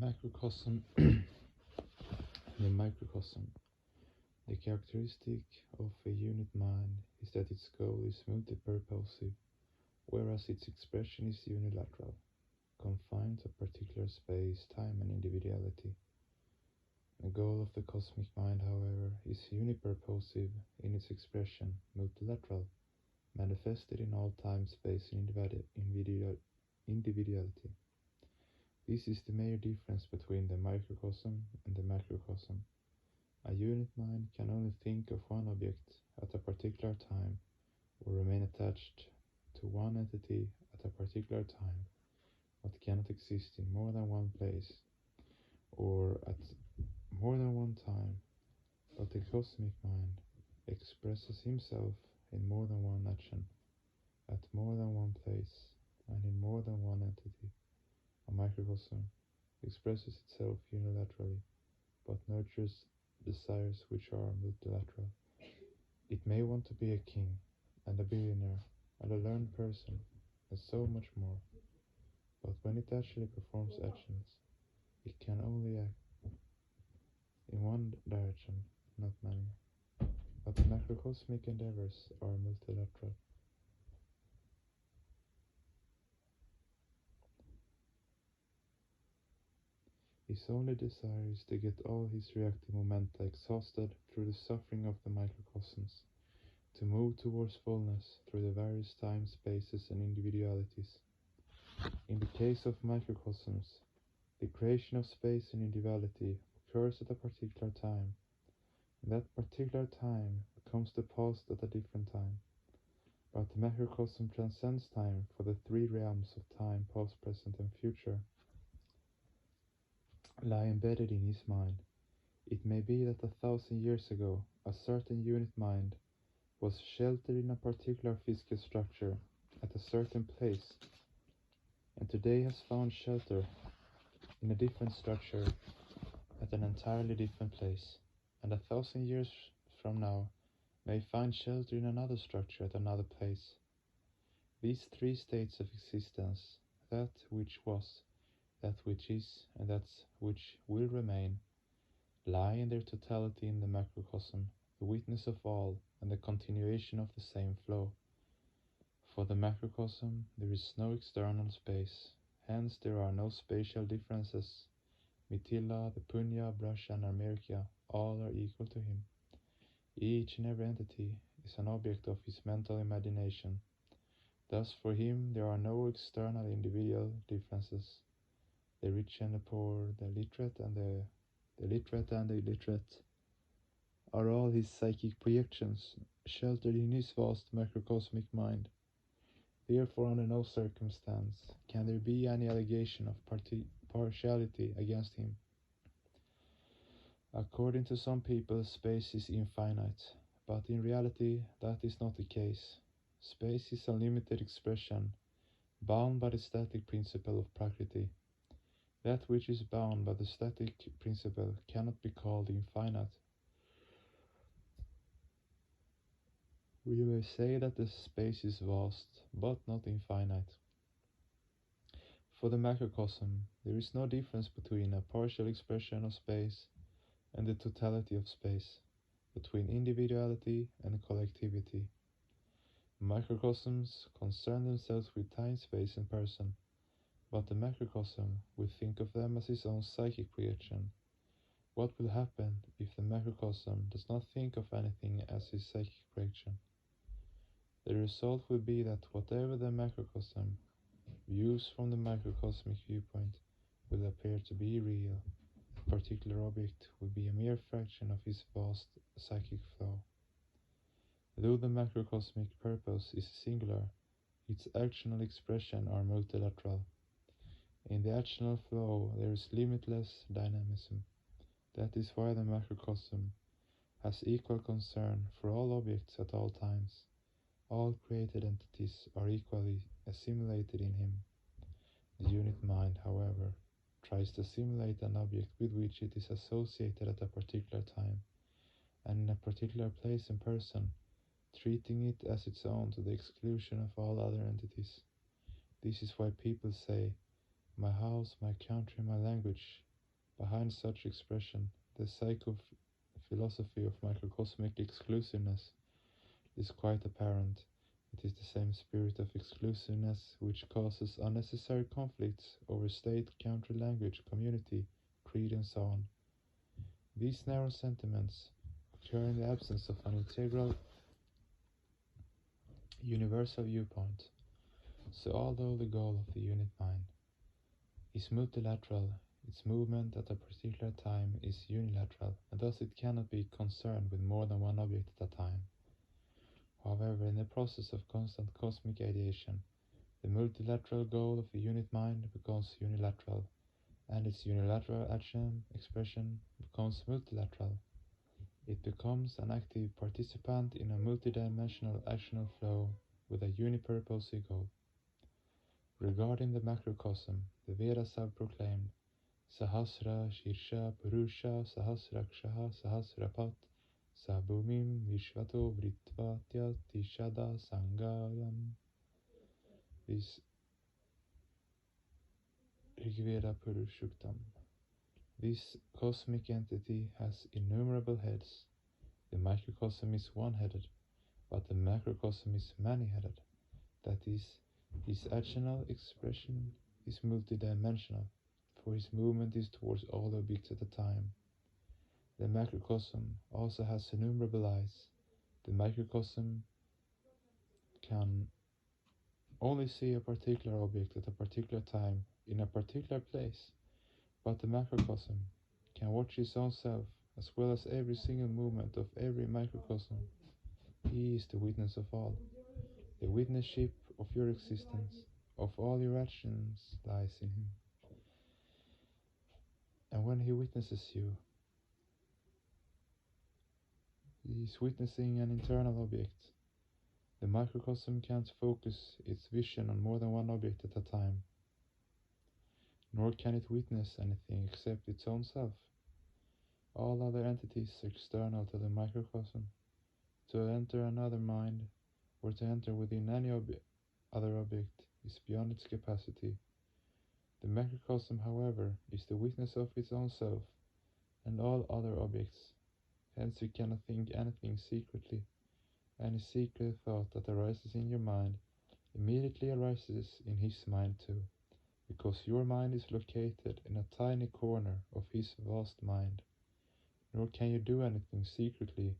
Macrocosm and the microcosm. The characteristic of a unit mind is that its goal is multi-purposive, whereas its expression is unilateral, confined to a particular space, time, and individuality. The goal of the cosmic mind, however, is unipurposive in its expression, multilateral, manifested in all time, space, and individuality. This is the major difference between the microcosm and the macrocosm. A unit mind can only think of one object at a particular time, or remain attached to one entity at a particular time, but cannot exist in more than one place, or at more than one time. But the cosmic mind expresses himself in more than one action, at more than one place, and in more than one entity. A microcosm expresses itself unilaterally, but nurtures desires which are multilateral. It may want to be a king, and a billionaire, and a learned person, and so much more. But when it actually performs actions, it can only act in one direction, not many. But the macrocosmic endeavors are multilateral. His only desire is to get all his reactive momenta exhausted through the suffering of the microcosms, to move towards fullness through the various time, spaces, and individualities. In the case of microcosms, the creation of space and individuality occurs at a particular time, and that particular time becomes the past at a different time. But the macrocosm transcends time, for the three realms of time, past, present, and future, lie embedded in his mind. It may be that 1,000 years ago a certain unit mind was sheltered in a particular physical structure at a certain place, and today has found shelter in a different structure at an entirely different place, and 1,000 years from now may find shelter in another structure at another place. These three states of existence, that which was, that which is, and that which will remain, lie in their totality in the macrocosm, the witness of all, and the continuation of the same flow. For the macrocosm there is no external space, hence there are no spatial differences. Mithila, the Punya, Brusha, and America, all are equal to him. Each and every entity is an object of his mental imagination. Thus for him there are no external individual differences. The rich and the poor, the literate and the illiterate are all his psychic projections, sheltered in his vast macrocosmic mind. Therefore, under no circumstance can there be any allegation of partiality against him. According to some people, space is infinite, but in reality that is not the case. Space is a limited expression, bound by the static principle of Prakriti. That which is bound by the static principle cannot be called infinite. We may say that the space is vast, but not infinite. For the macrocosm, there is no difference between a partial expression of space and the totality of space, between individuality and collectivity. Microcosms concern themselves with time, space, and person, but the macrocosm will think of them as his own psychic projection. What will happen if the macrocosm does not think of anything as his psychic projection? The result will be that whatever the macrocosm views from the microcosmic viewpoint will appear to be real. A particular object will be a mere fraction of his vast psychic flow. Though the macrocosmic purpose is singular, its actional expression are multilateral. In the actional flow there is limitless dynamism. That is why the macrocosm has equal concern for all objects at all times. All created entities are equally assimilated in him. The unit mind, however, tries to assimilate an object with which it is associated at a particular time, and in a particular place and person, treating it as its own to the exclusion of all other entities. This is why people say, my house, my country, my language, Behind such expression, the psycho-philosophy of microcosmic exclusiveness is quite apparent. It is the same spirit of exclusiveness which causes unnecessary conflicts over state, country, language, community, creed, and so on. These narrow sentiments occur in the absence of an integral, universal viewpoint. So although the goal of the unit mind is multilateral, its movement at a particular time is unilateral, and thus it cannot be concerned with more than one object at a time. However, in the process of constant cosmic ideation, the multilateral goal of the unit mind becomes unilateral, and its unilateral action expression becomes multilateral. It becomes an active participant in a multidimensional actional flow with a unipurposey goal. Regarding the macrocosm, the Vedas have proclaimed Sahasra Shirsha Purusha Sahasrakshaha Sahasrapat Sabhumim Vishvato Vritvatya Tishada Sangayam. This Rigveda Purushuktam. This cosmic entity has innumerable heads. The microcosm is one-headed, but the macrocosm is many-headed. That is, his actional expression is multidimensional, for his movement is towards all objects at a time. The macrocosm also has innumerable eyes. The microcosm can only see a particular object at a particular time in a particular place, but the macrocosm can watch his own self as well as every single movement of every microcosm. He is the witness of all. The witnesship of your existence, of all your actions, lies in him. And when he witnesses you, he is witnessing an internal object. The microcosm can't focus its vision on more than one object at a time, nor can it witness anything except its own self. All other entities are external to the microcosm. To enter another mind, or to enter within any other object, is beyond its capacity. The macrocosm, however, is the witness of its own self and all other objects. Hence you cannot think anything secretly. Any secret thought that arises in your mind immediately arises in his mind too, because your mind is located in a tiny corner of his vast mind. Nor can you do anything secretly,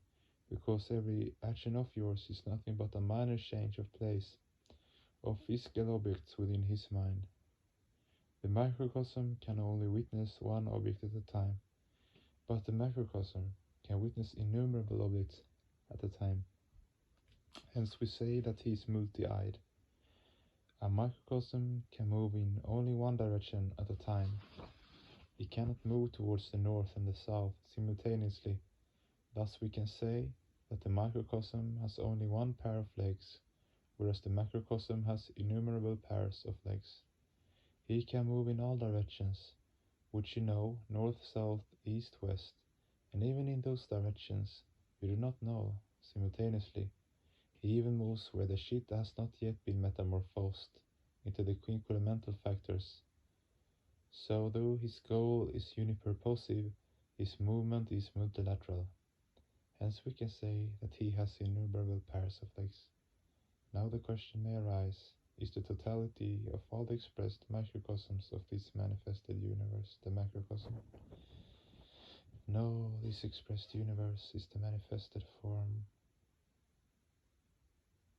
because every action of yours is nothing but a minor change of place of physical objects within his mind. The microcosm can only witness one object at a time, but the macrocosm can witness innumerable objects at a time. Hence we say that he is multi-eyed. A microcosm can move in only one direction at a time. It cannot move towards the north and the south simultaneously. Thus we can say that the microcosm has only one pair of legs, whereas the macrocosm has innumerable pairs of legs. He can move in all directions, which you know, north, south, east, west, and even in those directions you do not know simultaneously. He even moves where the Shita has not yet been metamorphosed into the quinquelemental factors. So though his goal is unipurposive, his movement is multilateral. Hence we can say that he has innumerable pairs of legs. Now the question may arise, is the totality of all the expressed microcosms of this manifested universe the macrocosm? No, this expressed universe is the manifested form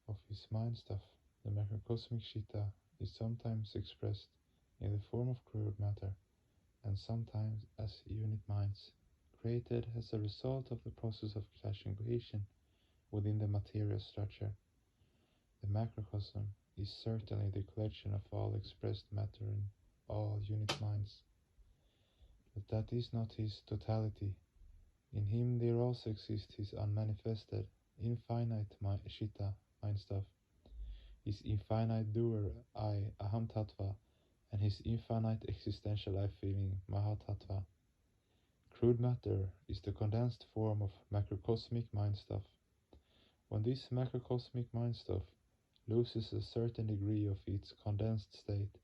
of his mind stuff. The macrocosmic Shita is sometimes expressed in the form of crude matter, and sometimes as unit minds, created as a result of the process of clash and cohesion within the material structure. The macrocosm is certainly the collection of all expressed matter in all unit minds, but that is not his totality. In him there also exists his unmanifested, infinite Shita, mind stuff, his infinite doer, I, Aham Tattva, and his infinite existential I-feeling, Mahatattva. Crude matter is the condensed form of macrocosmic mind stuff. When this macrocosmic mind stuff loses a certain degree of its condensed state,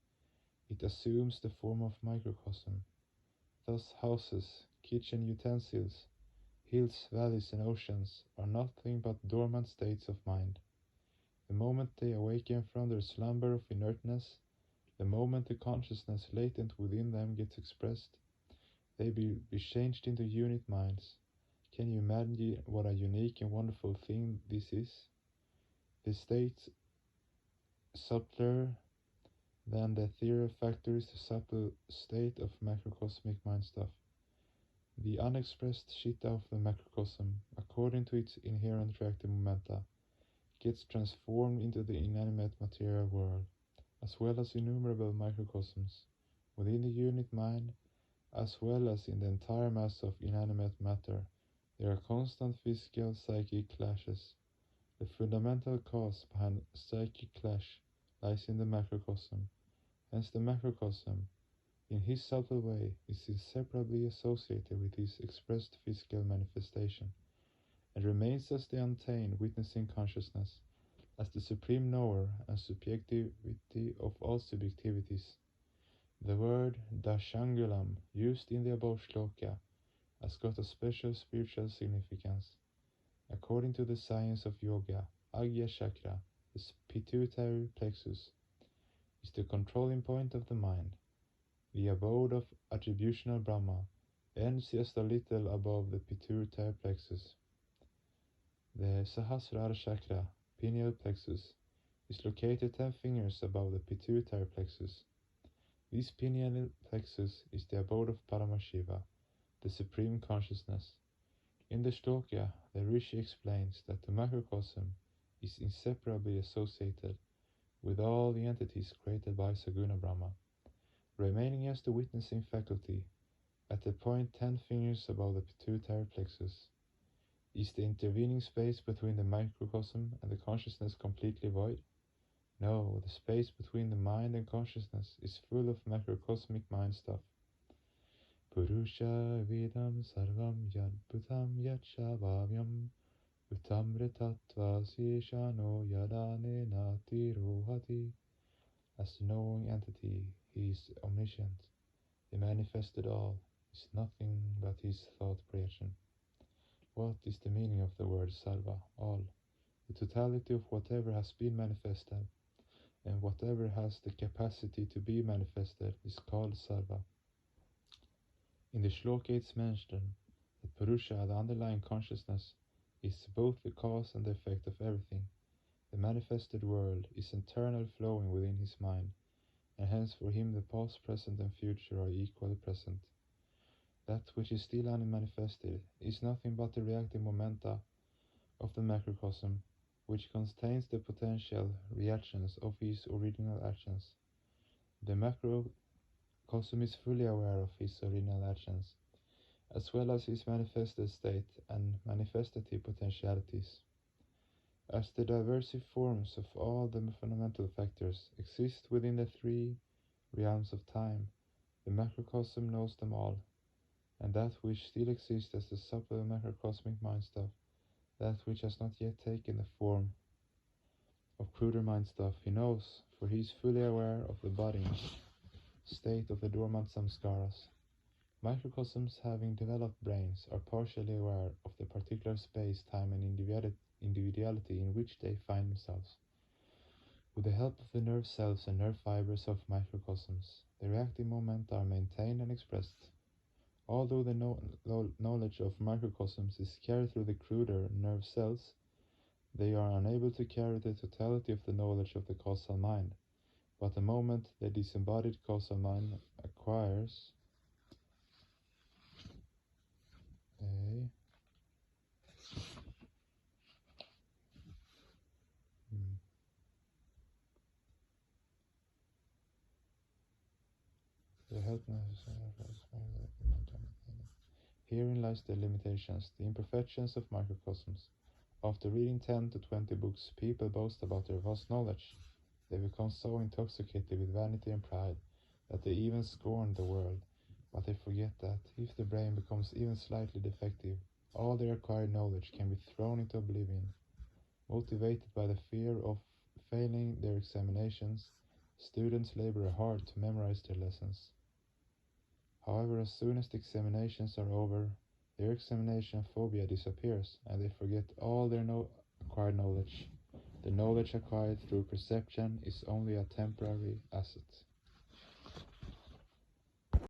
it assumes the form of microcosm. Thus houses, kitchen utensils, hills, valleys, and oceans are nothing but dormant states of mind. The moment they awaken from their slumber of inertness, the moment the consciousness latent within them gets expressed, they will be changed into unit minds. Can you imagine what a unique and wonderful thing this is? The state, subtler than the ethereal factor, is the subtle state of macrocosmic mind stuff. The unexpressed Shita of the macrocosm, according to its inherent reactive momenta, gets transformed into the inanimate material world, as well as innumerable microcosms within the unit mind, as well as in the entire mass of inanimate matter. There are constant physical psychic clashes. The fundamental cause behind psychic clash lies in the macrocosm. Hence the macrocosm, in his subtle way, is inseparably associated with his expressed physical manifestation, and remains as the untamed witnessing consciousness, as the supreme knower and subjectivity of all subjectivities. The word dashangulam, used in the above shloka, has got a special spiritual significance. According to the science of yoga, Agya Chakra, the pituitary plexus, is the controlling point of the mind. The abode of attributional Brahma ends just a little above the pituitary plexus. The Sahasrara Chakra, pineal plexus, is located 10 fingers above the pituitary plexus. This pineal plexus is the abode of Paramashiva, the supreme consciousness. In the shloka, the Rishi explains that the macrocosm is inseparably associated with all the entities created by Saguna Brahma, remaining as the witnessing faculty at the point 10 fingers above the pituitary plexus. Is the intervening space between the microcosm and the consciousness completely void? No, the space between the mind and consciousness is full of macrocosmic mind stuff. Purusha vidam sarvam yadbhutam yatshabhavyam utamritattva sishano yadane nati rohati. As the knowing entity, he is omniscient. He manifested all, is nothing but his thought creation. What is the meaning of the word sarva, all? The totality of whatever has been manifested, and whatever has the capacity to be manifested is called sarva. In the shloka it's mentioned that Purusha, the underlying consciousness, is both the cause and the effect of everything. The manifested world is eternal flowing within his mind, and hence for him the past, present, and future are equally present. That which is still unmanifested is nothing but the reactive momenta of the macrocosm, which contains the potential reactions of his original actions. The macrocosm is fully aware of his original actions, as well as his manifested state and manifestative potentialities. As the diversive forms of all the fundamental factors exist within the three realms of time, the macrocosm knows them all, and that which still exists as the subtle macrocosmic mind stuff, that which has not yet taken the form of cruder mind stuff, he knows, for he is fully aware of the budding state of the dormant samskaras. Microcosms having developed brains are partially aware of the particular space, time, and individuality in which they find themselves. With the help of the nerve cells and nerve fibers of microcosms, the reactive momenta are maintained and expressed. Although the knowledge of microcosms is carried through the cruder nerve cells, they are unable to carry the totality of the knowledge of the causal mind. But the moment the disembodied causal mind acquires Herein lies the limitations, the imperfections of microcosms. After reading 10 to 20 books, people boast about their vast knowledge. They become so intoxicated with vanity and pride that they even scorn the world. But they forget that, if the brain becomes even slightly defective, all their acquired knowledge can be thrown into oblivion. Motivated by the fear of failing their examinations, students labor hard to memorize their lessons. However, as soon as the examinations are over, their examination phobia disappears and they forget all their acquired knowledge. The knowledge acquired through perception is only a temporary asset.